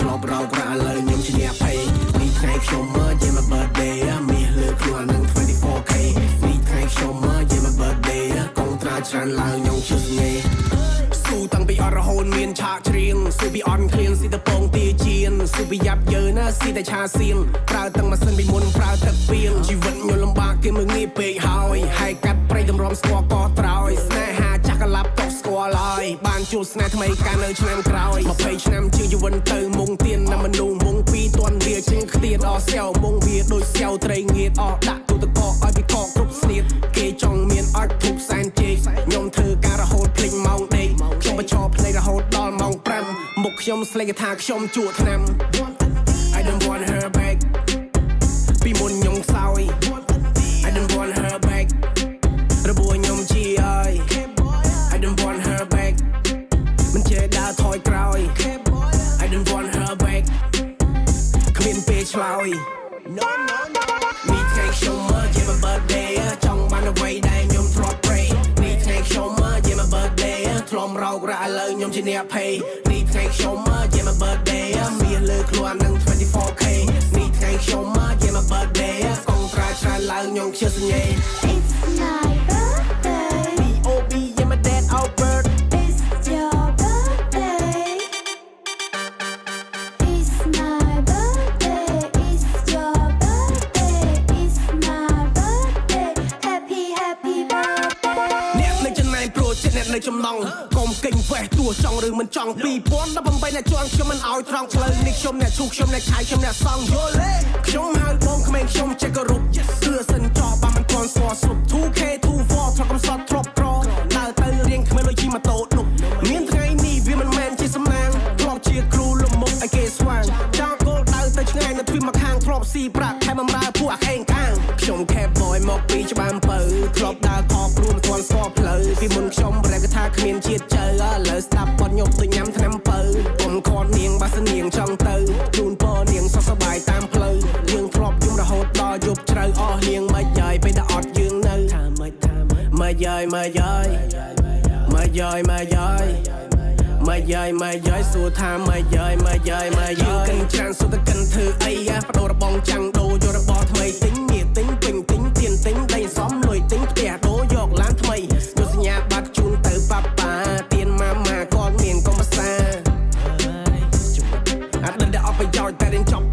ធ្លាប់រោគរ៉ាលើខ្ញុំជាអ្នកភ័យនេះថ្ងៃខ្ញុំមើល Yeah my birthday មានលើខ្លួននឹង 24K នេះថ្ងៃខ្ញុំមើល Yeah my birthday កងត្រាច្រើនឡើងខ្ញុំជឿស្នេហ៍ស៊ូតាំងពីអត់រហូតមានឆាកច្រៀងស៊ូពីអន់ឃ្លៀនស៊ីទៅពងទាជៀនស៊ូពីយ៉ាប់យើណាស៊ីតែឆាសៀនប្រើទាំងម៉ាស៊ីនពីមុនប្រើទឹកពីងជីវិតខ្ញុំលំបាកគេមើលងាយពេកហើយហើយកាត់ប្រៃតម្រាំស្គាល់កត្រោយស្នេហាចាស់កលាប់តោះស្គាល់ហើយបានជួបស្នេហ៍ថ្មីកាលនៅឆ្នាំក្រោយ20ឆ្នាំជាងជីវិតទៅមុងទៀនណាមនុស្សមុងពីតន់វាជាងខ្ទៀតអស់ស្យាវមុងវាដូចស្យាវត្រីងៀតអស់ដាក់ទូតកឲ្យពីកគ្រប់ស្នៀតគេចង់មានអត់ធុបសែនជេកខ្ញុំធ្វើការរហូតភ្លេចម៉ោងដេកខ្ញុំបញ្ឈរភ្លេចរហូតដល់ម៉ោង5មុខខ្ញុំស្លេកថាខ្ញុំជក់ថ្នាំ I don't want her back ពីមុនខ្ញុំខ្សោយ I don't want her back របួសខ្ញុំជាហើយ I don't want her back មិនចេះដើរថយក្រោយ I don't want her back គ្មានពេលឆ្លើយ No នេះថ្ងៃខ្ញុំមើល Yeah my birthday ចង់បានអ្វីដែលខ្ញុំធ្លាប់ pray នេះថ្ងៃខ្ញុំមើល Yeah my birthday ធ្លាប់រោគរ៉ាឥឡូវខ្ញុំជាអ្នកភ័យនេះថ្ងៃខ្ញុំមើល Yeah my birthday មានលើខ្លួននឹង 24K នេះថ្ងៃខ្ញុំមើល Yeah my birthday កងត្រាច្រើនឡើងខ្ញុំជឿសញ្ញា It's my birthday B.O.B. Yeah my dad Albert It's your birthday It's my birthday It's your birthday It's my birthday Happy happy birthday អ្នកនៅចំណែនព្រោះចិត្តអ្នកនៅចំណងកុំកេញវេះទោះចង់ឬមិនចង់2018អ្នកជាន់ខ្ញុំមិនឲ្យត្រង់ផ្លូវនេះខ្ញុំអ្នកឈូខ្ញុំអ្នកឆាយខ្ញុំអ្នកសងយល់ទេខ្ញុំហៅបងក្មេងខ្ញុំចេះគោរពទឿសិនចោះបានមិនទាន់ស្គាល់ស្រុប 2K 2 4ធ្លាប់កំសត់ធ្លាប់ក្រដើរទៅរៀងគ្មានលុយជិះម៉ូតូដុបមានថ្ងៃនេះវាមិនមែនជាសំណាងធ្លាប់ជាគ្រូលំមុខឲ្យគេស្វាងចង់គោលដៅទៅឆ្ងាយនៅទ្វីមកខាងធ្លាប់ស៊ីប្រាក់ខែបំរើពួកអាខេងខាងខ្ញុំខេបបយមកពីច្បាំបើធ្លាប់ដើរខគ្រូមិនទាន់ស្គាល់ផ្លូវពីមុនខ្ញុំប្រែកថាគ្មានជាតិចៅឥឡូវស្ដាប់បត់ញប់ទៅញ៉ាំថ្នាំបើកុំខត់នាងបាសនាងចង់ទៅជូនពរនាងសុខសប្បាយតាមផ្លូវយើងធ្លាប់យំរហូតដល់យប់ជ្រៅអស់នាងមិនយាយពេលតែអត់យើងនៅថាមិនមកយាយមកយាយមកយាយមកយាយមកយាយមកយាយសួរថាមកយាយមកយាយមកយាយកិនច្រើនសួរតែកិនធ្វើអីបដូររបងចាំងដូរយករបរថ្មីទិញមាសទិញពេញទិញទៀនទិញដីសំលុយទិញផ្ទះដូរយកឡានថ្មីយកសញ្ញាបត្រជូនទៅប៉ាប៉ាទៀនម៉ាម៉ាគាត់មានកុំភាសាអត់ដឹងតែអត់ប្រយោជន៍តែរៀនចប់